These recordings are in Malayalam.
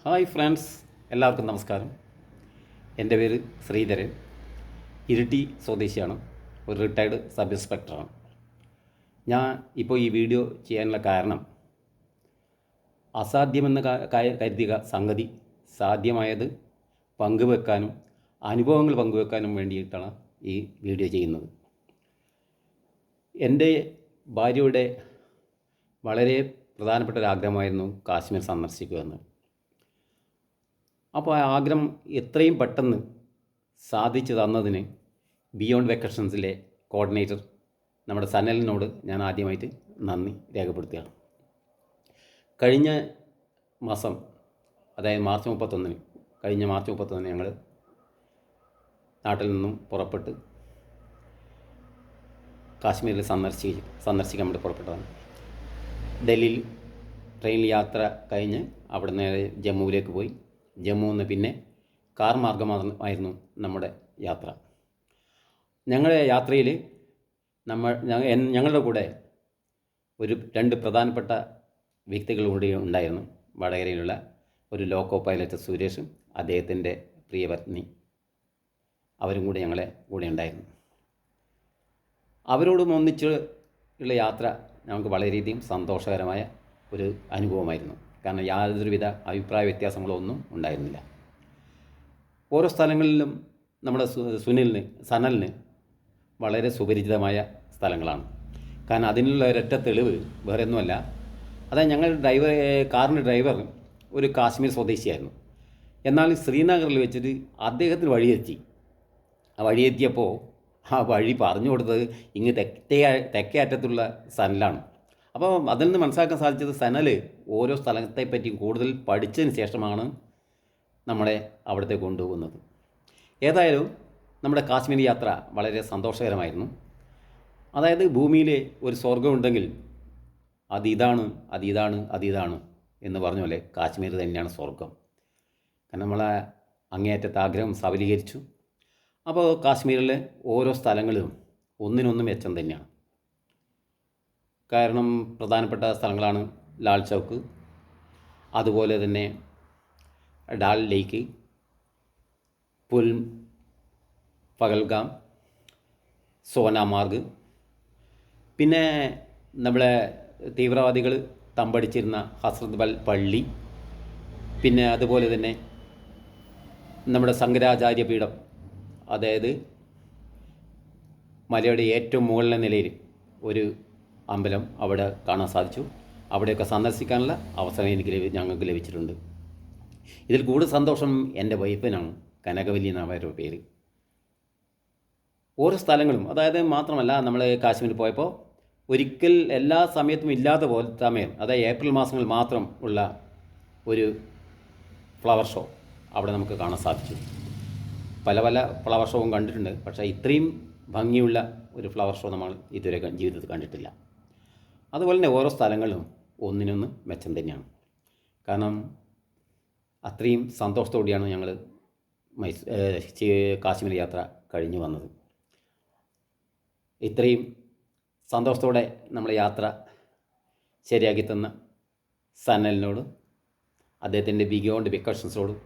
ഹായ് ഫ്രണ്ട്സ്, എല്ലാവർക്കും നമസ്കാരം. എൻ്റെ പേര് ശ്രീധരൻ, ഇരിട്ടി സ്വദേശിയാണ്. ഒരു റിട്ടയർഡ് സബ് ഇൻസ്പെക്ടറാണ്. ഞാൻ ഇപ്പോൾ ഈ വീഡിയോ ചെയ്യാനുള്ള കാരണം അസാധ്യമെന്ന് കരുതിയ സംഗതി സാധ്യമായത് പങ്കുവെക്കാനും അനുഭവങ്ങൾ പങ്കുവെക്കാനും വേണ്ടിയിട്ടാണ് ഈ വീഡിയോ ചെയ്യുന്നത്. എൻ്റെ ഭാര്യയുടെ വളരെ പ്രധാനപ്പെട്ട ഒരു ആഗ്രഹമായിരുന്നു കാശ്മീർ സന്ദർശിക്കുക എന്ന്. അപ്പോൾ ആ ആഗ്രഹം എത്രയും പെട്ടെന്ന് സാധിച്ചു തന്നതിന് ബിയോണ്ട് വെക്കേഷൻസിലെ കോർഡിനേറ്റർ നമ്മുടെ സനലിനോട് ഞാൻ ആദ്യമായിട്ട് നന്ദി രേഖപ്പെടുത്തുകയാണ്. കഴിഞ്ഞ മാസം, അതായത് കഴിഞ്ഞ മാർച്ച് 31 ഞങ്ങൾ നാട്ടിൽ നിന്നും പുറപ്പെട്ട് കാശ്മീരിൽ സന്ദർശിക്കാൻ വേണ്ടി പുറപ്പെട്ടതാണ്. ഡൽഹിയിൽ ട്രെയിനിൽ യാത്ര കഴിഞ്ഞ് അവിടെ നിന്ന് ജമ്മുവിലേക്ക് പോയി. ജമ്മുവിൽ നിന്ന് പിന്നെ കാർ മാർഗമായിരുന്നു നമ്മുടെ യാത്ര. ഞങ്ങളുടെ യാത്രയിൽ ഞങ്ങളുടെ കൂടെ രണ്ട് പ്രധാനപ്പെട്ട വ്യക്തികൾ കൂടി ഉണ്ടായിരുന്നു. വടകരയിലുള്ള ഒരു ലോക്കോ പൈലറ്റ് സുരേഷും അദ്ദേഹത്തിൻ്റെ പ്രിയപത്നി, അവരും കൂടി ഞങ്ങളെ കൂടെ ഉണ്ടായിരുന്നു. അവരോടും ഒന്നിച്ചുള്ള യാത്ര ഞങ്ങൾക്ക് വളരെയധികം സന്തോഷകരമായ ഒരു അനുഭവമായിരുന്നു. കാരണം യാതൊരുവിധ അഭിപ്രായ വ്യത്യാസങ്ങളൊന്നും ഉണ്ടായിരുന്നില്ല. ഓരോ സ്ഥലങ്ങളിലും നമ്മുടെ സനലിന് വളരെ സുപരിചിതമായ സ്ഥലങ്ങളാണ്. കാരണം അതിനുള്ള ഒരൊറ്റ തെളിവ് വേറെ ഒന്നുമല്ല. അതായത് ഞങ്ങളുടെ കാറിൻ്റെ ഡ്രൈവർ ഒരു കാശ്മീർ സ്വദേശിയായിരുന്നു. എന്നാൽ ശ്രീനഗറിൽ വെച്ചിട്ട് അദ്ദേഹത്തിന് വഴിയെത്തി. ആ വഴിയെത്തിയപ്പോൾ ആ വഴി പറഞ്ഞു കൊടുത്തത് ഇങ്ങ് തെക്കേ അറ്റത്തുള്ള സനലാണ്. അപ്പോൾ അതിൽ നിന്ന് മനസ്സിലാക്കാൻ സാധിച്ചത് സനൽ ഓരോ സ്ഥലത്തെപ്പറ്റിയും കൂടുതൽ പഠിച്ചതിന് ശേഷമാണ് നമ്മളെ അവിടത്തെ കൊണ്ടുപോകുന്നത്. ഏതായാലും നമ്മുടെ കാശ്മീർ യാത്ര വളരെ സന്തോഷകരമായിരുന്നു. അതായത് ഭൂമിയിൽ ഒരു സ്വർഗമുണ്ടെങ്കിൽ അതിതാണ് എന്ന് പറഞ്ഞ പോലെ കാശ്മീർ തന്നെയാണ് സ്വർഗം. കാരണം നമ്മളെ അങ്ങേയറ്റത്തെ ആഗ്രഹം സബലീകരിച്ചു. അപ്പോൾ കാശ്മീരിലെ ഓരോ സ്ഥലങ്ങളും ഒന്നിനൊന്നും മെച്ചം തന്നെയാണ്. കാരണം പ്രധാനപ്പെട്ട സ്ഥലങ്ങളാണ് ലാൽ ചൗക്ക്, അതുപോലെ തന്നെ ഡാൽ ലേക്ക്, പഹൽഗാം, സോനാമാർഗ്, പിന്നെ നമ്മളെ തീവ്രവാദികൾ തമ്പടിച്ചിരുന്ന ഹസ്രത് ബൽ പള്ളി, പിന്നെ അതുപോലെ തന്നെ നമ്മുടെ ശങ്കരാചാര്യ പീഠം, അതായത് മലയുടെ ഏറ്റവും മുകളിലെ നിലയിൽ ഒരു അമ്പലം അവിടെ കാണാൻ സാധിച്ചു. അവിടെയൊക്കെ സന്ദർശിക്കാനുള്ള അവസരം ഞങ്ങൾക്ക് ലഭിച്ചിട്ടുണ്ട്. ഇതിൽ കൂടുതൽ സന്തോഷം എൻ്റെ വൈഫിനാണ്. കനകവല്ലി എന്നാണ് അവരുടെ പേര്. ഓരോ സ്ഥലങ്ങളും, അതായത് മാത്രമല്ല നമ്മൾ കാശ്മീർ പോയപ്പോൾ ഒരിക്കൽ എല്ലാ സമയത്തും ഇല്ലാത്ത പോലെ സമയം, അതായത് ഏപ്രിൽ മാസങ്ങളിൽ മാത്രം ഉള്ള ഒരു ഫ്ലവർ ഷോ അവിടെ നമുക്ക് കാണാൻ സാധിച്ചു. പല ഫ്ലവർ ഷോവും കണ്ടിട്ടുണ്ട്, പക്ഷേ ഇത്രയും ഭംഗിയുള്ള ഒരു ഫ്ലവർ ഷോ നമ്മൾ ഇതുവരെ ജീവിതത്തിൽ കണ്ടിട്ടില്ല. അതുപോലെ തന്നെ ഓരോ സ്ഥലങ്ങളും ഒന്നിനൊന്ന് മെച്ചം തന്നെയാണ്. കാരണം അത്രയും സന്തോഷത്തോടെയാണ് ഞങ്ങൾ കാശ്മീർ യാത്ര കഴിഞ്ഞു വന്നത്. ഇത്രയും സന്തോഷത്തോടെ നമ്മളെ യാത്ര ശരിയാക്കി തന്ന സനലിനോടും അദ്ദേഹത്തിൻ്റെ ബിയോണ്ട് വെക്കേഷൻസിനോടും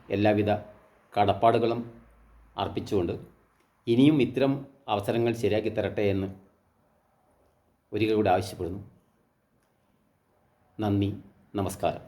എല്ലാവിധ കടപ്പാടുകളും അർപ്പിച്ചുകൊണ്ട് ഇനിയും ഇത്തരം അവസരങ്ങൾ ശരിയാക്കി തരട്ടെ എന്ന് ഒരിക്കൽ കൂടി ആവശ്യപ്പെടുന്നു. നന്ദി, നമസ്കാരം.